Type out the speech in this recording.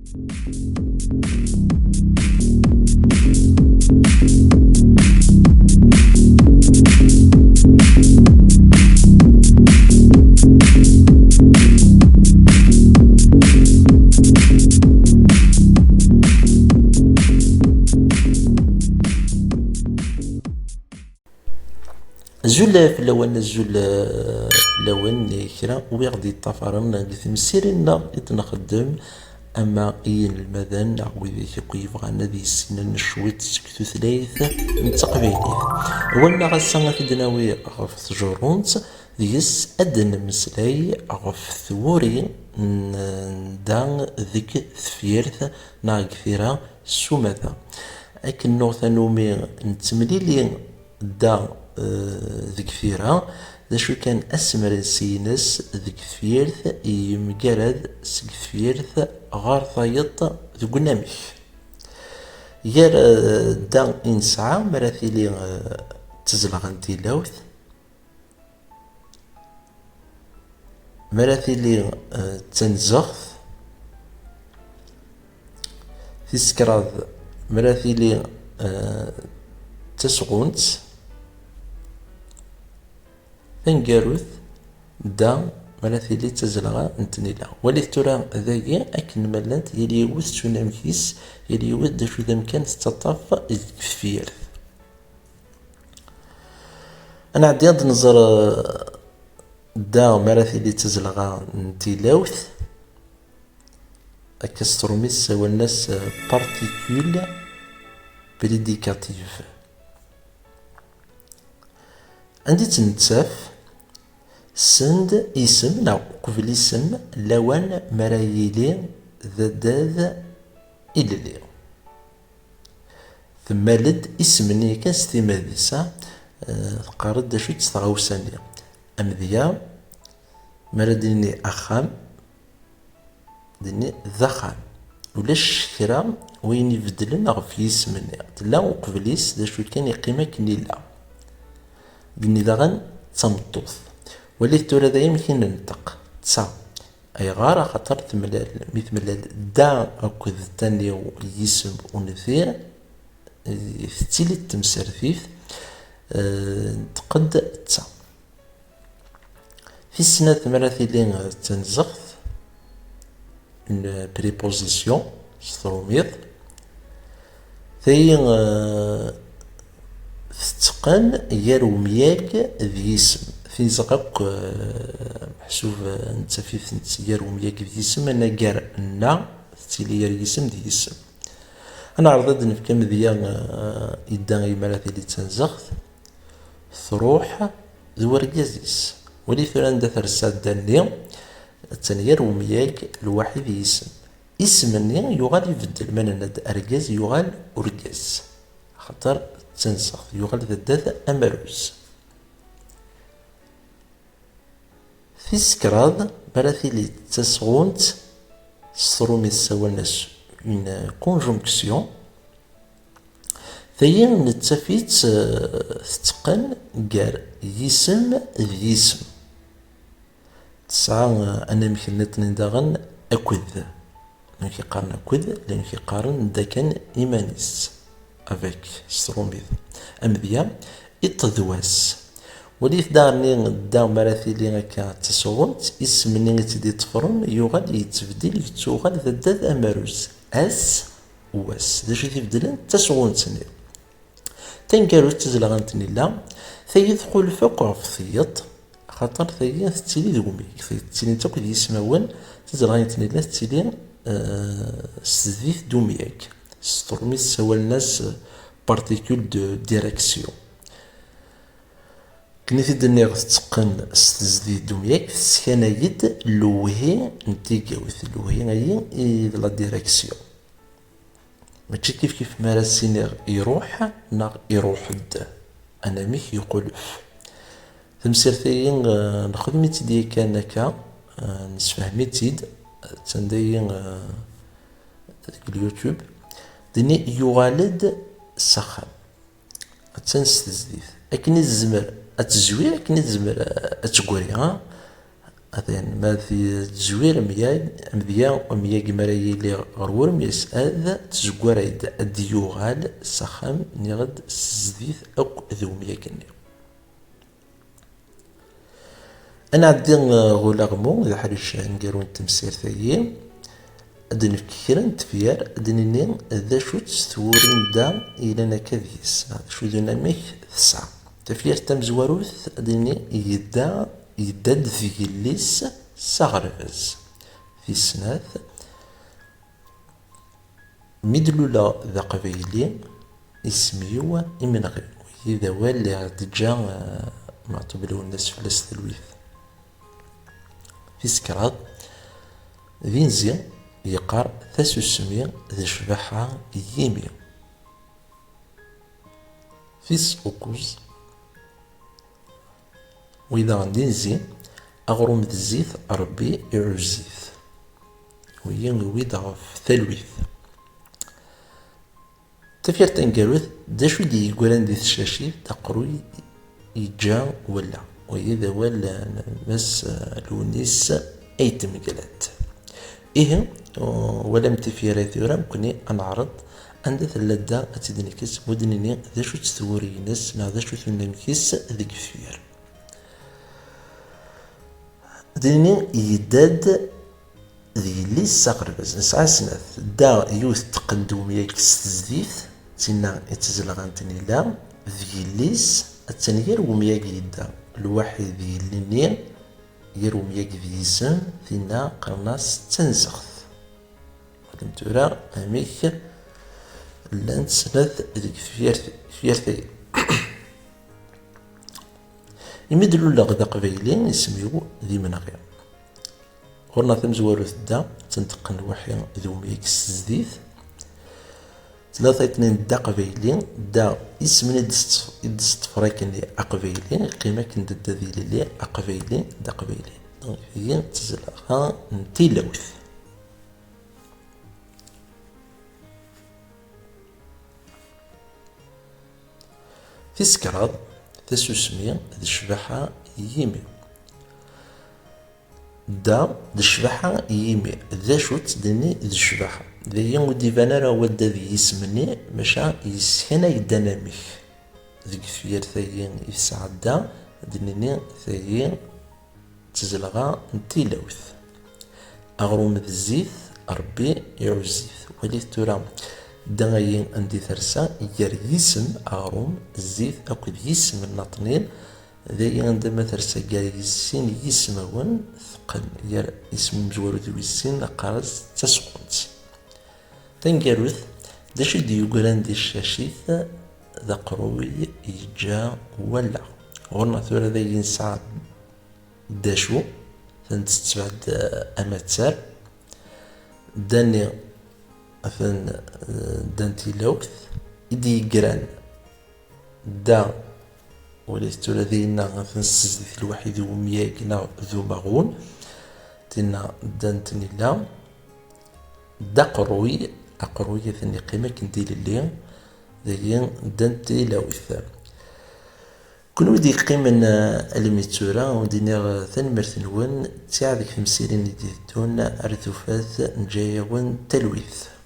زول في اللون الزول لون كرا ويغدي طفرن قلت مسيرنا يتنخدم اما اين المدن ويدي كيف غانا دي السنان شويت سكتو ثلاث من تقبيليه ولنا غاسا تدناوي غف جورونت ديس ادن مسلاي غف ثوري دا ذيك ثفيرث نا كثيرا سومذا اكن نوث نومي نتمليلي دا ذيك فيرا ذا شو كان اسمر سينس ذيك فيرث يمقرد سك فيرث غار ثايط ذو قنامش يار دا إنسعى مراثيلي تزلغ انتي لوث مراثيلي تنزغث في سكراض مراثيلي تسغونت تنقاروث دا مراثيلي تزلغا نتنيلا ولي ترى ذاكي اكن ملانت يلي يوث شو نمكيس يلي يوث دا شو مكان تتطاف كفير انا عدي نظر دا مراثيلي تزلغا نتيلاوث اكستروميس والناس بارتيكول بريديكاتيف عندي تنتساف سند اسم لا قبل اسم لوان مرايلي ذداذ إللي ثم لد اسمني كان ستيماديسا قارد شو تستغوساني أمذيا مرديني أخام ديني ذخام ولاش كرا وين يبدلن غف يسمني تلا وقبليس دا شو كان يقيمة كني لا قلني داغن تمطوث وليت تورا دا يمكن ننطق تسا اي غارة خاطر تملال ميتملال دا اكو ثاني يسم ونثير ثتيلي التمسرفيف تقد تسا في السنة ثمراثيلين تنزغث بريبوزيسيون ستروميض ثي تتقن يرومياك ذي اسم في زقاق محسوب انت في يرومياك ذي اسم انا قار نا ستيلي يري اسم ذي اسم انا عرضت نفكم ذي يدان يمالاثي اللي تنزغث ثروح ذو رقازيس ولي ثران دا ثرسات داني تنير ومياك الواحد اسم اسمني يغال يبدل من ند ارقاز يغال ارقاز خاطر تنسخ يغال ذات امروز في سكراض براثيلي تسغونت سترومي سوالناس اون كونجونكسيون ثيا نتفيت تتقن قار يسم ذي اسم تسعى انا مكنتني داغن اكوذ لان كيقارن اكوذ لان كيقارن دا كان ايمانيس افيك ستروميد امذيا اتذواس وليت دارني دا مراثيلي هكا تسغونت اسمني تدي تفرن يغال يتبدل يتوغال ذات امروز اس واس دا شو تبدلن تسغونتني تنقالو تزلغنتني لا ثيدخل فوق غفثيط خاطر ثيا تتيلي دومي تتيلي تاكل يسماون تزرغيتني لا تتيلي ستذيث دومياك سترمي سوال الناس بارتيكول دو ديريكسيون كني تدني غتقن ستزديد دومياك سكانايد لوهي نتيكاوث لوهي اي لا ديريكسيون ماشي كيف ما راسيني يروح نا يروح د انا ميك يقولف تمسيرتين نخدمت دي كان هكا نسفهميتيد تندين اليوتيوب دني يغالد سخان تنستزديد اكني الزمر اتزوير اكني الزمر اتقوري ها أذن ما في تزوير مذيا وميا مرايي لي غرور ميس أذ تزوير الديوغال سخم نغد سزديث أو ذو ميا كني. أنا عدي غولاغمو إذا حريش نقارو نتمسير ثايي أدن كيران تفيار أدنيني ذا شو تستورين دا إلى نكاذيس شو ديناميك تسعة تفيار تمزواروث أدني يداد في الليس سغرفز في السناث مدلولا ذا قبيلي اسميو إمنغي إذا والي تجا معطوب له الناس في الثلويث في سكرات فينزي يقار ثاسو سمي ذي شبحة ييمي فيس أوكوز وإذا غندي نزي أغروم الزيت ربي يعزيث وهي ويدا في ثلويث تفير تنقروث داشو دي يقولان دي الشاشيف تقروي يجا ولا وإذا ولا مس لونيس أي تمقلات إيه ولم تفير ثورة مكني أنعرض عند ثلاثة أتدنيكس مدنيني ذا شو تثورينس مع ذا شو ثنمكيس ذيك فير ديني يداد ذي اللي ساقربز نسعى سناث دا يوث تقندوم يكس تزديث تينا يتزلغان تنيلا ذي الليس التنير ومياك يدا الواحد ذي اللي يرو مياك ذي يسم ثينا قرناس تنزخ ولم ترى أميك لان سناث ذيك فيرثي يمدلو لغدا قبيلين يسميو ذي منغي غورنا تمزوارو دا تنتقن وحي ذو ميكس تزديث ثلاثة اثنين دا قبيلين دا اسمني يدستفراكن لي أقبيلين قيمة كنت دا ذي لي أقبيلين دا قبيلين هي تزلقها نتيلوث في سكراد ثاسو سمي ذي الشبحة ييمي دا ذي الشبحة ييمي ذا شو تدني ذي الشبحة ذي يوم ديفانا راه ودا ذي يسمني ماشا يسكن يدناميك ذيك فير ثاين يسعدا دنيني ثاين تزلغا نتيلوث أغروم ذي الزيت ربي يعزيث وليث ترى دغاين عندي ثرسا يار يسم أغروم الزيت أكد يسم الناطنين ذي عندما ثرسا قال يسين يسمون ثقل يار اسم مزور ذو يسين قارز تسقط تنقروث داش دي يقولان دي الشاشيث ذا قروي يجا ولا غورنا ثورة ذي ينسعى داشو تنتسبعد أماتسار داني أثن دانتي لوث إدي يقران دا وليستو لدينا أثن السزدث الوحيد ومياقنا ذو مغون تينا دانتني لا دا قروي أقروي ثني قيمة كندي للي ذي دانتي لوث كون ودي قيمة الميتورا ودينا ثاني مرثنون تاع ذيك المسيرين اللي ديتون أرثوفات نجايون تلويث